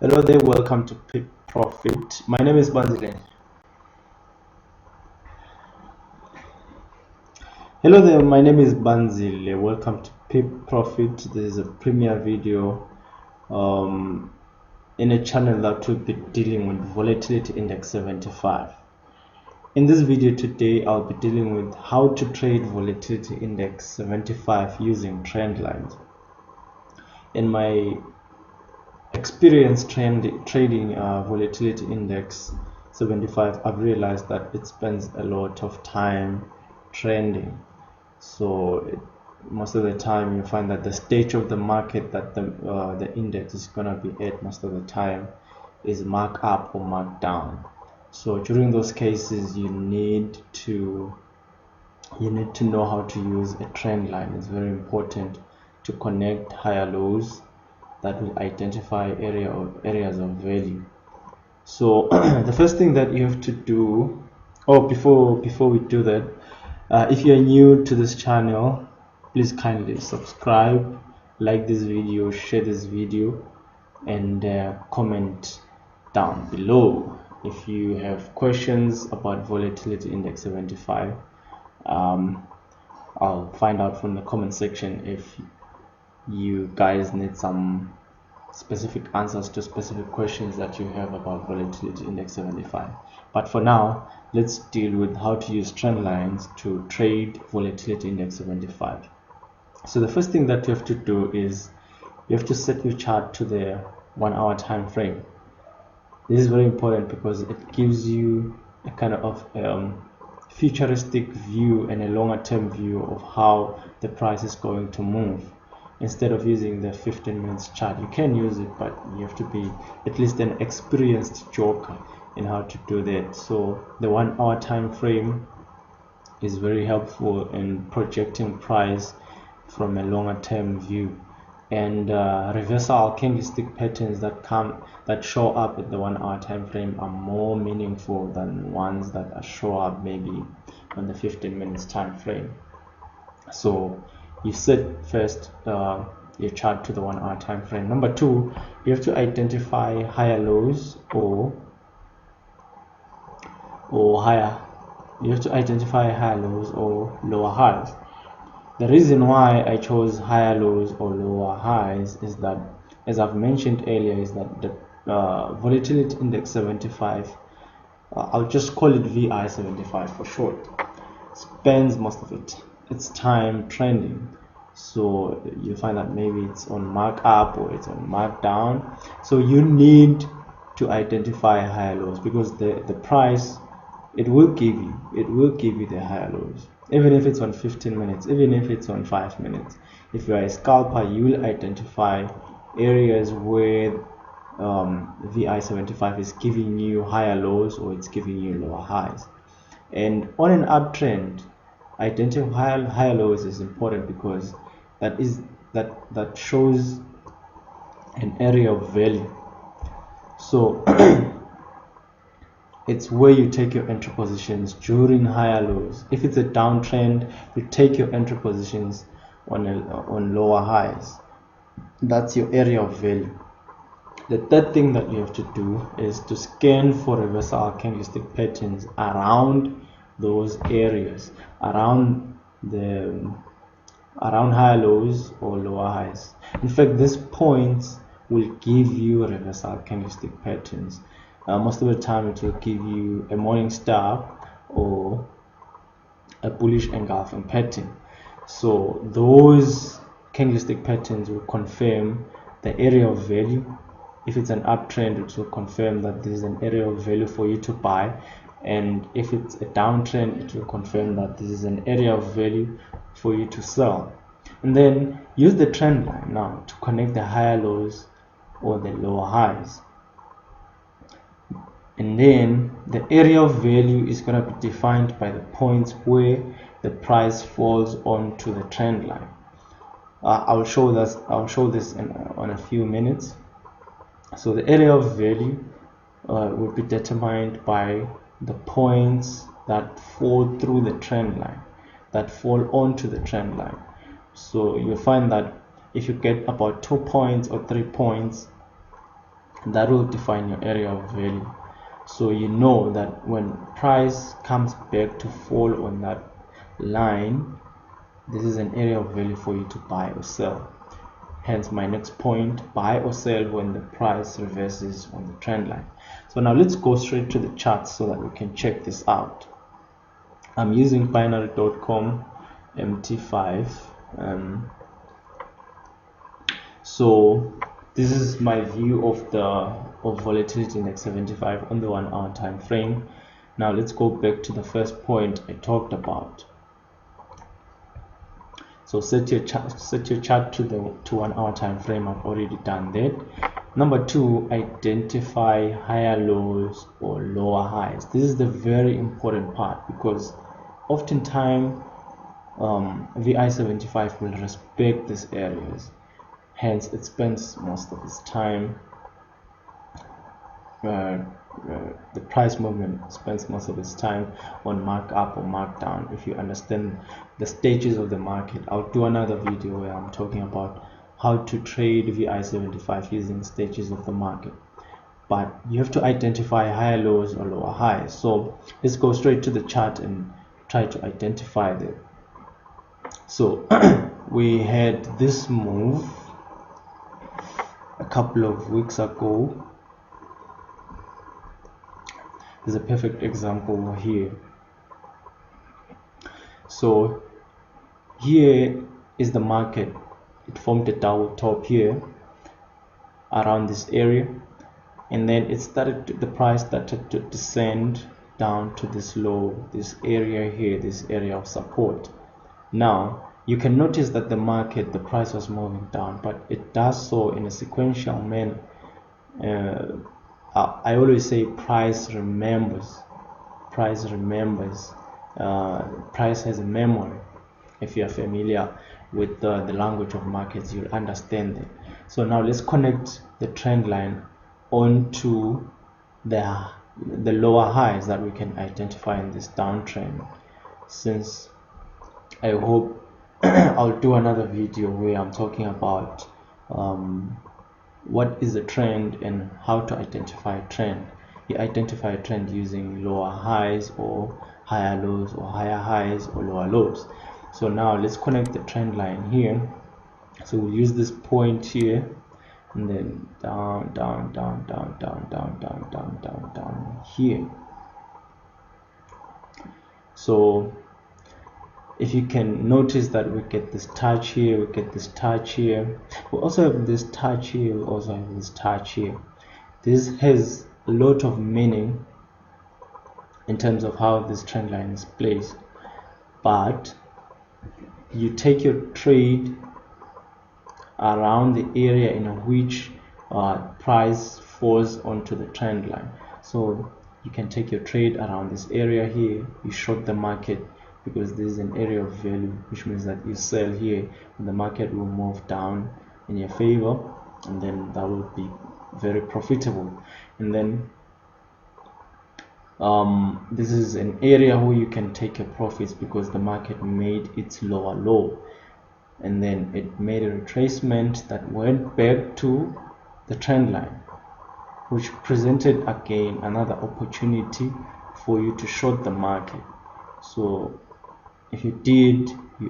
Hello there, welcome to PiProfit. My name is Bandzilen. Hello there, my name is Bandzile. Welcome to PiProfit. This is a premiere video in a channel that will be dealing with Volatility Index 75. In this video today, I'll be dealing with how to trade Volatility Index 75 using Trendlines. In my experience trading Volatility Index 75, I've realized that it spends a lot of time trending. So most of the time you find that the stage of the market that the index is gonna be at most of the time is mark up or mark down. So during those cases you need to know how to use a trend line. It's very important to connect higher lows that will identify areas of value. So the first thing that you have to do, before we do that, if you're new to this channel, please kindly subscribe, like this video, share this video, and comment down below if you have questions about Volatility Index 75. I'll find out from the comment section if you guys need some specific answers to specific questions that you have about Volatility Index 75. But for now, let's deal with how to use trend lines to trade Volatility Index 75. So the first thing that you have to do is you have to set your chart to the 1 hour time frame. This is very important because it gives you a kind of futuristic view and a longer term view of how the price is going to move. Instead of using the 15 minutes chart, you can use it, but you have to be at least an experienced joker in how to do that. So the 1 hour time frame is very helpful in projecting price from a longer term view, and reversal candlestick patterns that show up at the 1 hour time frame are more meaningful than ones that show up maybe on the 15 minutes time frame. So you set first your chart to the 1 hour time frame. Number two, you have to identify higher lows or higher. You have to identify higher lows or lower highs. The reason why I chose higher lows or lower highs is that, as I've mentioned earlier, is that the Volatility Index 75, I'll just call it VI 75 for short, spends most of its time trending. So you find that maybe it's on mark up or it's on mark down. So you need to identify higher lows, because the price, it will give you the higher lows, even if it's on 15 minutes, even if it's on 5 minutes. If you are a scalper, you will identify areas where VI 75 is giving you higher lows or it's giving you lower highs. And on an uptrend, identifying higher lows is important because that shows an area of value. So it's where you take your entry positions during higher lows. If it's a downtrend, you take your entry positions on lower highs. That's your area of value. The third thing that you have to do is to scan for reversal candlestick patterns around those areas, around higher lows or lower highs. In fact, these points will give you reversal candlestick patterns. Most of the time it will give you a morning star or a bullish engulfing pattern. So those candlestick patterns will confirm the area of value. If it's an uptrend, it will confirm that this is an area of value for you to buy, and if it's a downtrend, it will confirm that this is an area of value for you to sell. And then use the trend line now to connect the higher lows or the lower highs. And then the area of value is going to be defined by the points where the price falls onto the trend line. I'll show this on a few minutes. So the area of value will be determined by the points that fall through the trend line, that fall onto the trend line. So you'll find that if you get about 2 points or 3 points that will define your area of value. So you know that when price comes back to fall on that line, this is an area of value for you to buy or sell. Hence my next point, buy or sell when the price reverses on the trend line. So now let's go straight to the charts so that we can check this out. I'm using binary.com MT5. So this is my view of the volatility index 75 on the 1 hour time frame. Now let's go back to the first point I talked about. So set your chart to the 1 hour time frame. I've already done that. Number 2, identify higher lows or lower highs. This is the very important part, because oftentimes VI75 will respect these areas. Hence it spends most of its time, the price movement spends most of its time on mark up or mark down. If you understand the stages of the market, I'll do another video where I'm talking about how to trade VI75 using stages of the market. But you have to identify higher lows or lower highs. So let's go straight to the chart and try to identify them. So we had this move a couple of weeks ago. There's a perfect example here. So here is the market. It formed a double top here around this area, and then it started the price started to descend down to this low, this area here, this area of support. Now you can notice that the price was moving down, but it does so in a sequential manner. I always say price remembers. Price has a memory. If you are familiar with the language of markets, you'll understand it. So now let's connect the trend line onto the lower highs that we can identify in this downtrend. Since I hope I'll do another video where I'm talking about what is a trend and how to identify a trend. You identify a trend using lower highs or higher lows, or higher highs or lower lows. So now let's connect the trend line here. So we'll use this point here, and then down here. So if you can notice that we get this touch here, we get this touch here, we also have this touch here, we also have this touch here. This has a lot of meaning in terms of how this trend line is placed, but you take your trade around the area in which price falls onto the trend line. So you can take your trade around this area here. You short the market because this is an area of value, which means that you sell here and the market will move down in your favor, and then that will be very profitable. And then this is an area where you can take your profits because the market made its lower low, and then it made a retracement that went back to the trend line, which presented again another opportunity for you to short the market. So if you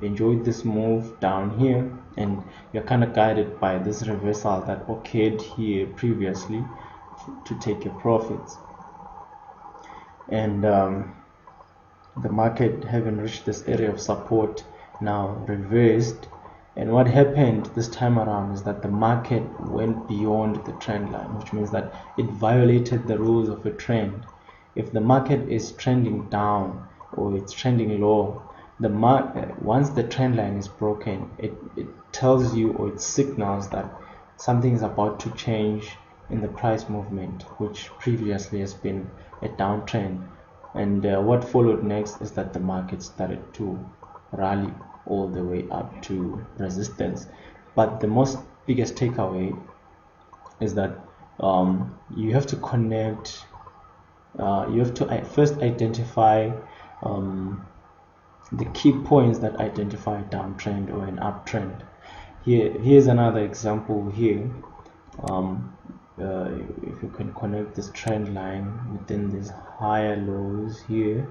enjoyed this move down here, and you're kind of guided by this reversal that occurred here previously to take your profits. And the market, having reached this area of support, now reversed. And what happened this time around is that the market went beyond the trend line, which means that it violated the rules of a trend. If the market is trending down or it's trending low, once the trend line is broken, it tells you, or it signals that something is about to change in the price movement, which previously has been a downtrend. And what followed next is that the market started to rally all the way up to resistance. But the biggest takeaway is that you have to connect, you have to first identify the key points that identify a downtrend or an uptrend. Here's another example here. if you can connect this trend line within these higher lows here.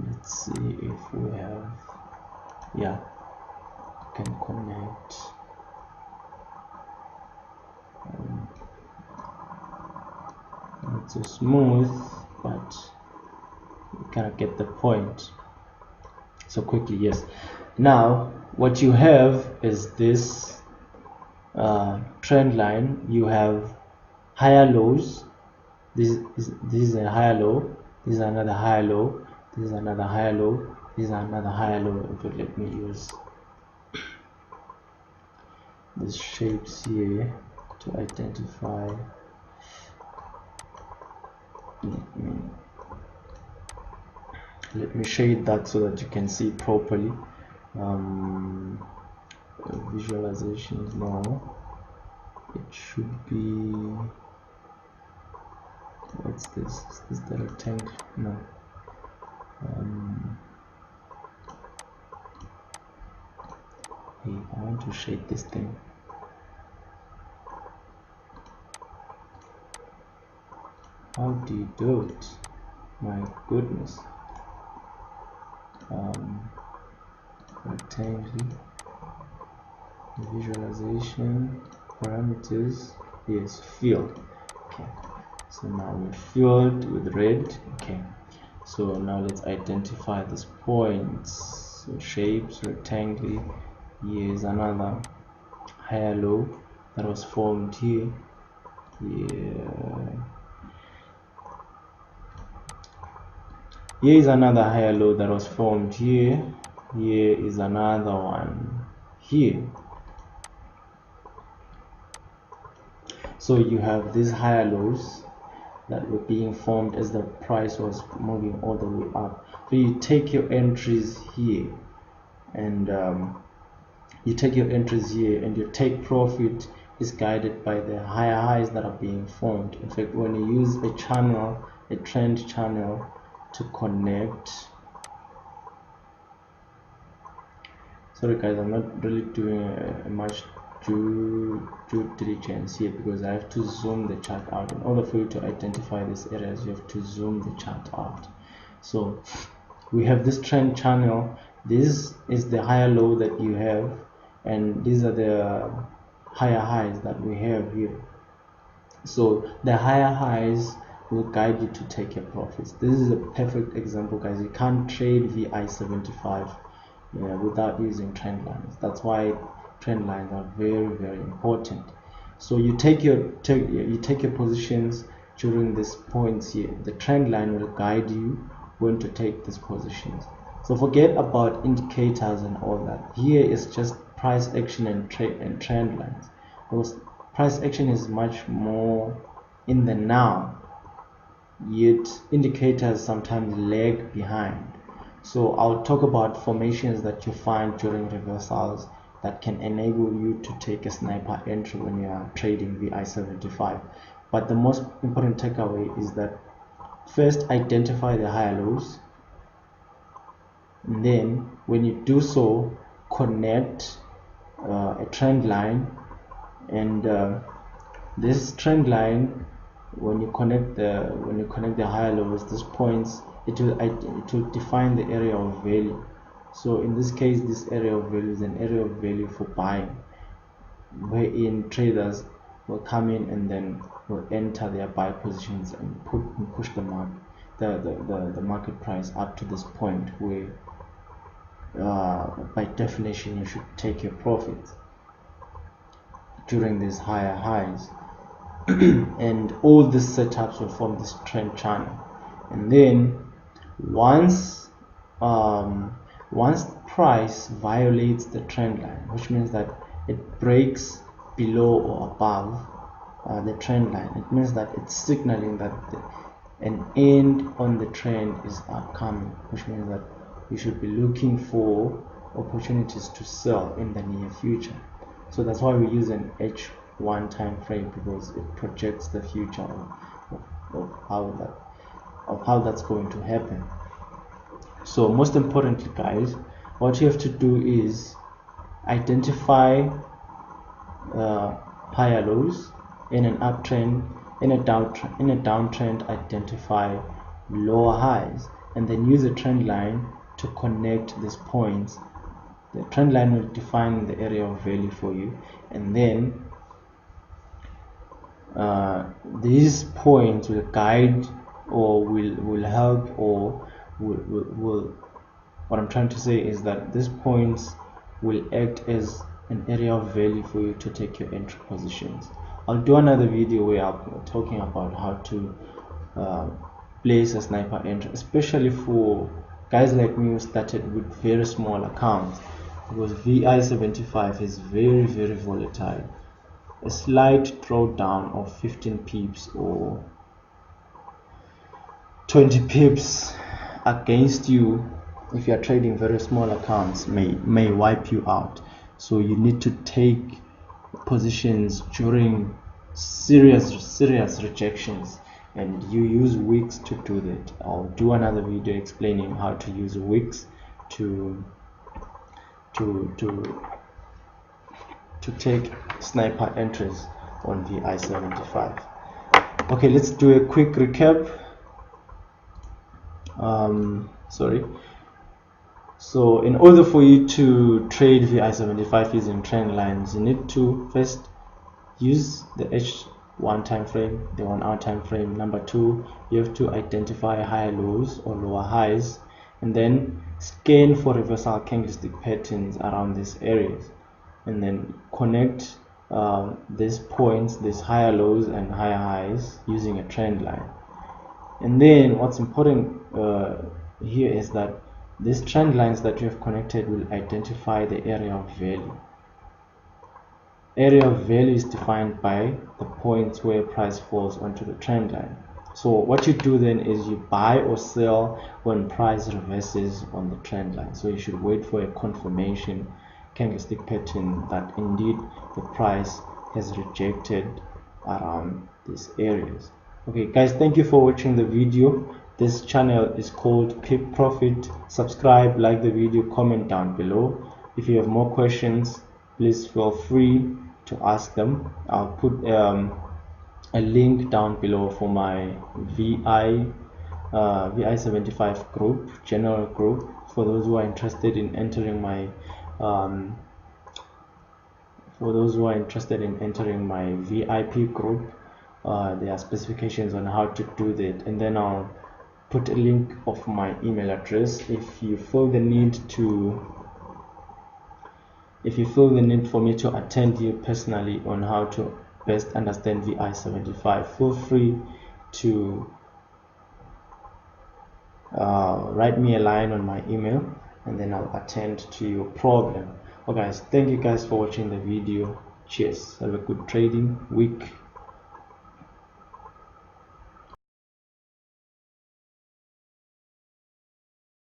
Let's see if we have, yeah, can connect. Not so smooth, but you kind of get the point. So quickly, yes. Now what you have is this trend line. You have higher lows. This is a higher low. This is another higher low. This is another higher low. This is another higher low. In fact, let me use these shapes here to identify. Let me shade that so that you can see properly. Visualizations, no, it should be, what's this? Is this the rectangle? No. Hey, I want to shade this thing. How do you do it? My goodness. Rectangle, visualization, parameters, yes, field. Okay, so now we're filled with red. Okay, so now let's identify these points. So shapes, rectangle. Here is another higher low that was formed here. Here is another higher low that was formed here. Here is another one here. So you have these higher lows that were being formed as the price was moving all the way up. So you take your entries here, and your take profit is guided by the higher highs that are being formed. In fact, when you use a channel, a trend channel, to connect, sorry guys, I'm not really doing much due diligence here because I have to zoom the chart out. In order for you to identify these areas, you have to zoom the chart out. So we have this trend channel. This is the higher low that you have, and these are the higher highs that we have here. So the higher highs will guide you to take your profits. This is a perfect example, guys. You can't trade VI75 without using trend lines. That's why trend lines are very, very important. So you take your positions during these points here. The trend line will guide you when to take these positions. So forget about indicators and all that. Here is just price action and trend lines. Because price action is much more in the now, yet indicators sometimes lag behind. So I'll talk about formations that you find during reversals that can enable you to take a sniper entry when you are trading VI75. But the most important takeaway is that first identify the higher lows, and then when you do so, connect a trend line, and this trend line, when you connect the higher lows, these points, it will define the area of value. So in this case, this area of value is an area of value for buying, wherein traders will come in and then will enter their buy positions and push the market price up to this point where by definition you should take your profits during these higher highs. And all these setups will form this trend channel, and then once price violates the trend line, which means that it breaks below or above the trend line, it means that it's signaling that an end on the trend is upcoming, which means that you should be looking for opportunities to sell in the near future. So that's why we use an H1 time frame, because it projects the future of how that's going to happen. So most importantly, guys, what you have to do is identify higher lows. In an uptrend, in a downtrend, identify lower highs, and then use a trend line to connect these points. The trend line will define the area of value for you, and then these points will guide, or will help, or will what I'm trying to say is that these points will act as an area of value for you to take your entry positions. I'll do another video where I'm talking about how to place a sniper entry, especially for guys like me who started with very small accounts, because VI75 is very volatile. A slight drawdown of 15 pips or 20 pips against you, if you are trading very small accounts, may wipe you out. So you need to take positions during serious rejections, and you use wicks to do that. I'll do another video explaining how to use wicks to take sniper entries on VI75. Okay, let's do a quick recap. So in order for you to trade VI75 using trend lines, you need to first use the H1 time frame, the 1 hour time frame. Number 2, you have to identify higher lows or lower highs, and then scan for reversal candlestick patterns around these areas, and then connect these points, these higher lows and higher highs, using a trend line. And then what's important here is that these trend lines that you have connected will identify the area of value. Area of value is defined by the points where price falls onto the trend line. So what you do then is you buy or sell when price reverses on the trend line. So you should wait for a confirmation candlestick pattern that indeed the price has rejected around these areas. Okay guys, thank you for watching the video. This channel is called PiProfit. Subscribe, like the video, comment down below. If you have more questions, please feel free to ask them. I'll put a link down below for my VI75 group, general group, for those who are interested in entering my VIP group. There are specifications on how to do that, and then I'll put a link of my email address. If you feel the need for me to attend you personally on how to best understand VI75, feel free to write me a line on my email, and then I'll attend to your problem. Okay guys, thank you guys for watching the video. Cheers, have a good trading week.